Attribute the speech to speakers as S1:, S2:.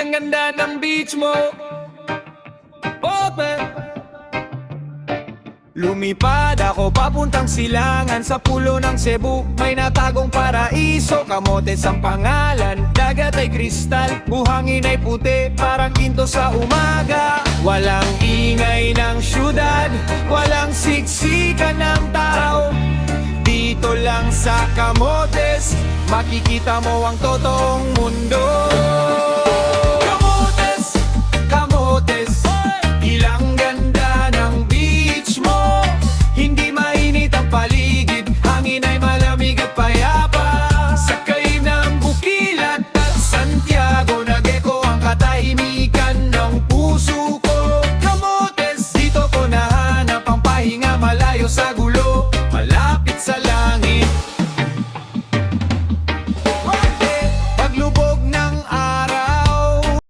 S1: Ang ganda ng beach mo, open. Lumipad ako papuntang silangan sa pulo ng Cebu. May natagong paraiso, kamotes ang pangalan. Dagat ay kristal, buhangin ay puti, parang ginto sa umaga. Walang ingay ng syudad, walang siksikan ng tao. Dito lang sa Camotes, makikita mo ang totoong mundo.